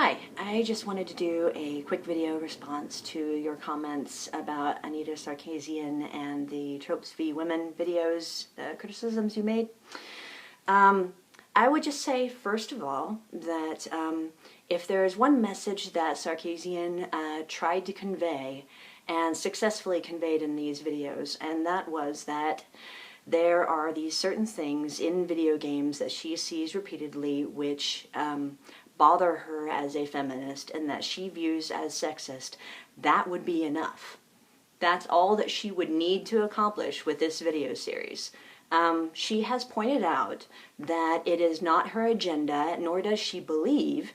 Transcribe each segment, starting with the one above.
Hi, I just wanted to do a quick video response to your comments about Anita Sarkeesian and the Tropes v. Women videos, criticisms you made. I would just say, first of all, that if there is one message that Sarkeesian tried to convey and successfully conveyed in these videos, and that was that there are these certain things in video games that she sees repeatedly which bother her as a feminist and that she views as sexist, that would be enough. That's all that she would need to accomplish with this video series. She has pointed out that it is not her agenda, nor does she believe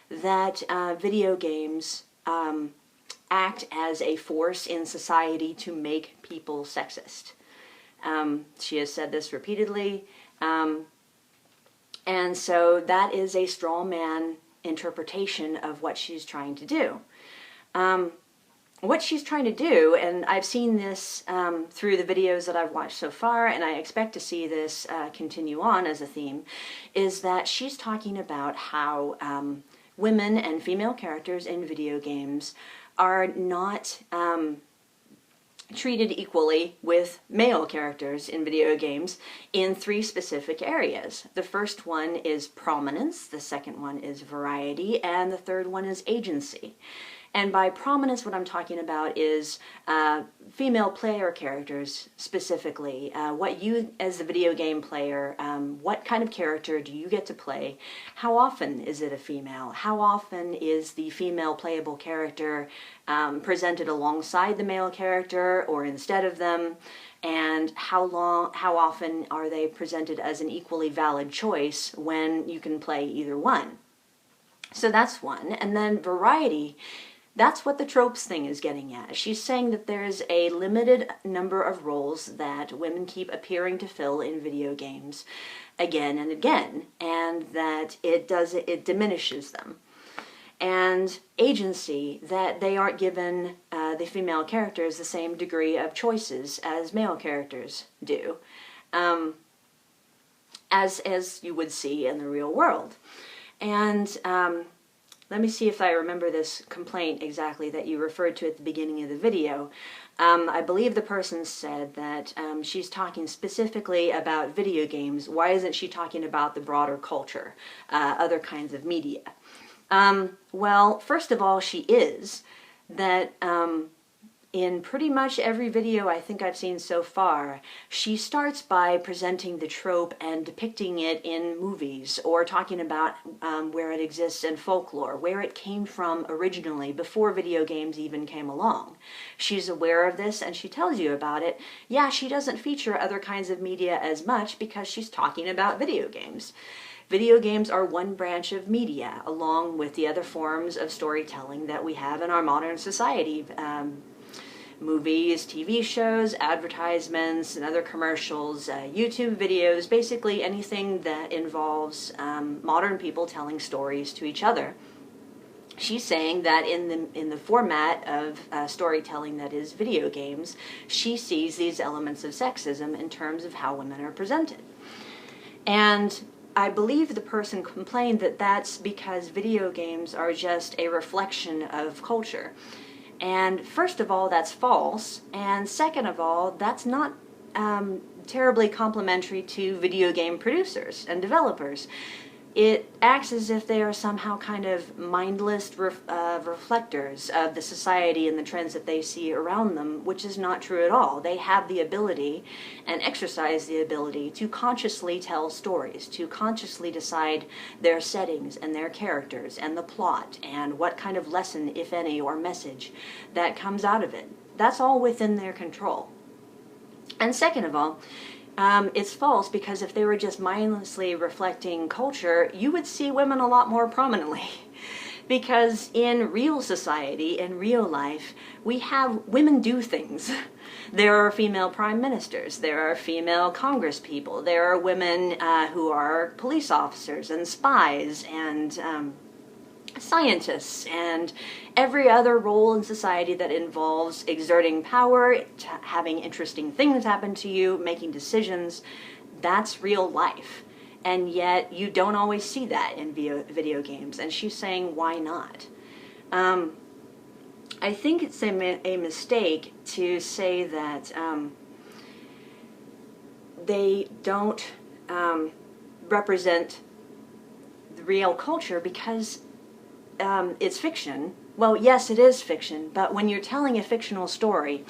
that video games act as a force in society to make people sexist. She has said this repeatedly, and so that is a straw man interpretation of what she's trying to do. What she's trying to do, and I've seen this through the videos that I've watched so far, and I expect to see this continue on as a theme, is that she's talking about how women and female characters in video games are not treated equally with male characters in video games in three specific areas. The first one is prominence, the second one is variety, and the third one is agency. And by prominence, what I'm talking about is female player characters specifically. What you, as the video game player, what kind of character do you get to play? How often is it a female? How often is the female playable character presented alongside the male character or instead of them? And how often are they presented as an equally valid choice when you can play either one? So that's one. And then variety. That's what the tropes thing is getting at. She's saying that there's a limited number of roles that women keep appearing to fill in video games again and again, and that it diminishes them. And agency, that they aren't given the female characters the same degree of choices as male characters do, as you would see in the real world. And let me see if I remember this complaint exactly that you referred to at the beginning of the video. I believe the person said that she's talking specifically about video games. Why isn't she talking about the broader culture, other kinds of media? Well, first of all, she is. That in pretty much every video I think I've seen so far, she starts by presenting the trope and depicting it in movies, or talking about where it exists in folklore, where it came from originally before video games even came along. She's aware of this and she tells you about it. Yeah, she doesn't feature other kinds of media as much because she's talking about video games. Video games are one branch of media, along with the other forms of storytelling that we have in our modern society. Movies, TV shows, advertisements, and other commercials, YouTube videos, basically anything that involves modern people telling stories to each other. She's saying that in the format of storytelling that is video games, she sees these elements of sexism in terms of how women are presented. And I believe the person complained that that's because video games are just a reflection of culture. And first of all, that's false, and second of all, that's not terribly complimentary to video game producers and developers. It acts as if they are somehow kind of mindless reflectors of the society and the trends that they see around them, which is not true at all. They have the ability and exercise the ability to consciously tell stories, to consciously decide their settings and their characters and the plot and what kind of lesson, if any, or message that comes out of it. That's all within their control. And second of all, it's false because if they were just mindlessly reflecting culture, you would see women a lot more prominently. Because in real society, in real life, women do things. There are female prime ministers, there are female congresspeople, there are women who are police officers and spies and scientists, and every other role in society that involves exerting power, having interesting things happen to you, making decisions. That's real life. and yet you don't always see that in video games. And she's saying, why not? I think it's a mistake to say that they don't represent the real culture because it's fiction. Well, yes, it is fiction, but when you're telling a fictional story,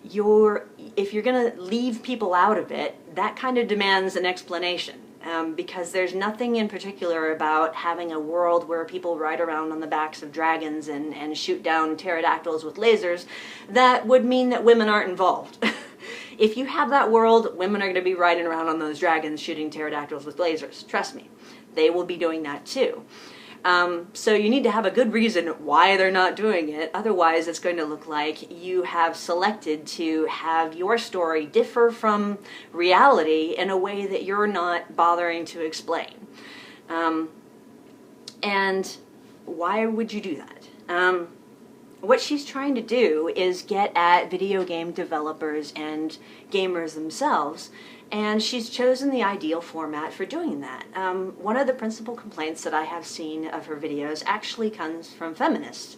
if you're going to leave people out of it, that kind of demands an explanation. Because there's nothing in particular about having a world where people ride around on the backs of dragons and shoot down pterodactyls with lasers that would mean that women aren't involved. If you have that world, women are going to be riding around on those dragons shooting pterodactyls with lasers. Trust me, they will be doing that too. So you need to have a good reason why they're not doing it. Otherwise, it's going to look like you have selected to have your story differ from reality in a way that you're not bothering to explain. And why would you do that? What she's trying to do is get at video game developers and gamers themselves, and she's chosen the ideal format for doing that. One of the principal complaints that I have seen of her videos actually comes from feminists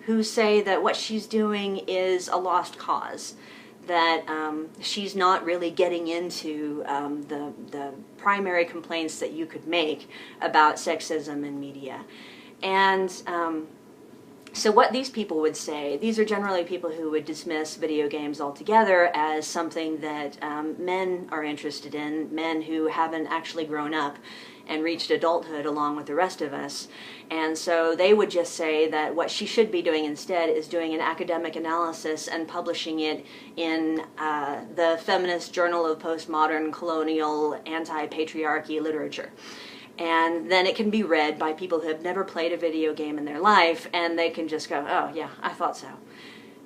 who say that what she's doing is a lost cause, that she's not really getting into the primary complaints that you could make about sexism in media. And so what these people would say, these are generally people who would dismiss video games altogether as something that men are interested in, men who haven't actually grown up and reached adulthood along with the rest of us. And so they would just say that what she should be doing instead is doing an academic analysis and publishing it in the feminist journal of postmodern, colonial, anti-patriarchy literature. And then it can be read by people who have never played a video game in their life, and they can just go, oh yeah, I thought so.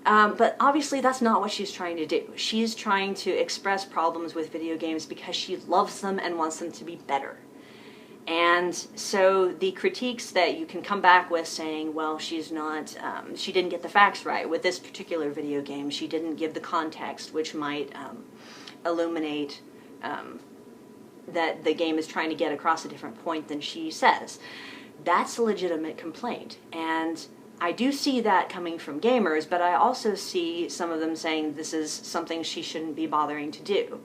But obviously that's not what she's trying to do. She's trying to express problems with video games because she loves them and wants them to be better. And so the critiques that you can come back with saying, well, she's not, she didn't get the facts right with this particular video game, she didn't give the context which might illuminate that the game is trying to get across a different point than she says. That's a legitimate complaint. And I do see that coming from gamers, but I also see some of them saying this is something she shouldn't be bothering to do.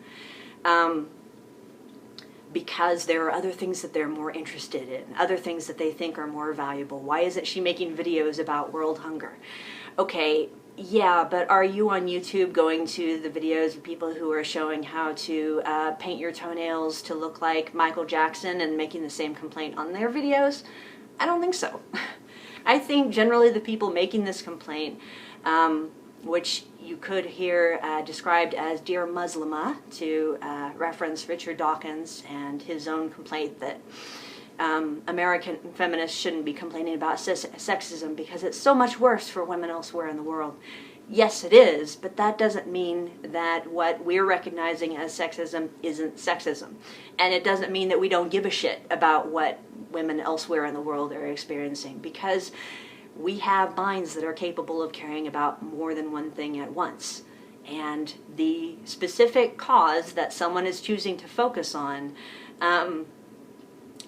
Because there are other things that they're more interested in, other things that they think are more valuable. Why isn't she making videos about world hunger? Okay, yeah, but are you on YouTube going to the videos of people who are showing how to paint your toenails to look like Michael Jackson and making the same complaint on their videos? I don't think so. I think generally the people making this complaint, which you could hear described as Dear Muslimah, to reference Richard Dawkins and his own complaint that American feminists shouldn't be complaining about sexism because it's so much worse for women elsewhere in the world. Yes, it is, but that doesn't mean that what we're recognizing as sexism isn't sexism. And it doesn't mean that we don't give a shit about what women elsewhere in the world are experiencing, because we have minds that are capable of caring about more than one thing at once. And the specific cause that someone is choosing to focus on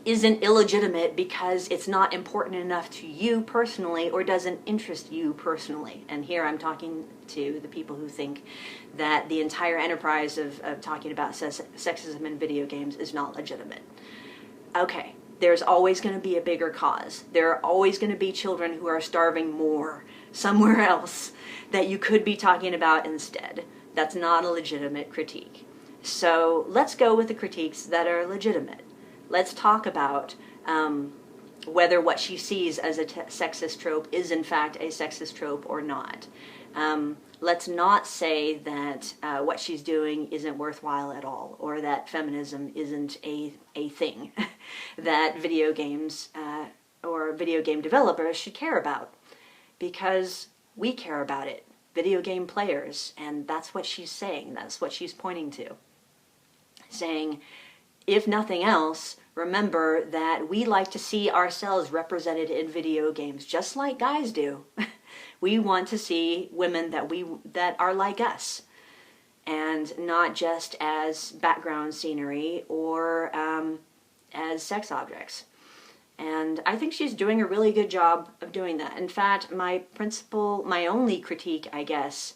isn't illegitimate because it's not important enough to you personally or doesn't interest you personally. And here I'm talking to the people who think that the entire enterprise of talking about sexism in video games is not legitimate. Okay, there's always going to be a bigger cause. There are always going to be children who are starving more somewhere else that you could be talking about instead. That's not a legitimate critique. So let's go with the critiques that are legitimate. Let's talk about whether what she sees as a sexist trope is in fact a sexist trope or not. Let's not say that what she's doing isn't worthwhile at all, or that feminism isn't a thing that video games or video game developers should care about, because we care about it, video game players, and that's what she's saying, that's what she's pointing to. Saying, if nothing else, remember that we like to see ourselves represented in video games, just like guys do. We want to see women that are like us, and not just as background scenery or as sex objects. And I think she's doing a really good job of doing that. In fact, my only critique, I guess,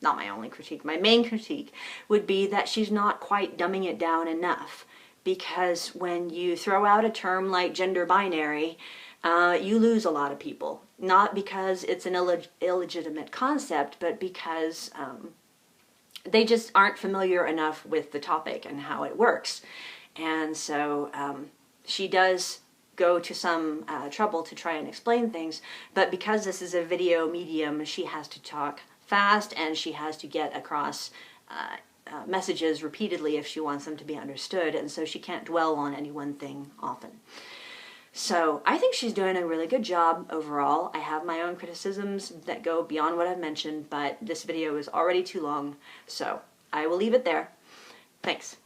not my only critique, my main critique would be that she's not quite dumbing it down enough. Because when you throw out a term like gender binary, you lose a lot of people. Not because it's an illegitimate concept, but because they just aren't familiar enough with the topic and how it works. And so she does go to some trouble to try and explain things, but because this is a video medium, she has to talk fast and she has to get across messages repeatedly if she wants them to be understood, and so she can't dwell on any one thing often. So I think she's doing a really good job overall. I have my own criticisms that go beyond what I've mentioned, but this video is already too long, so I will leave it there. Thanks.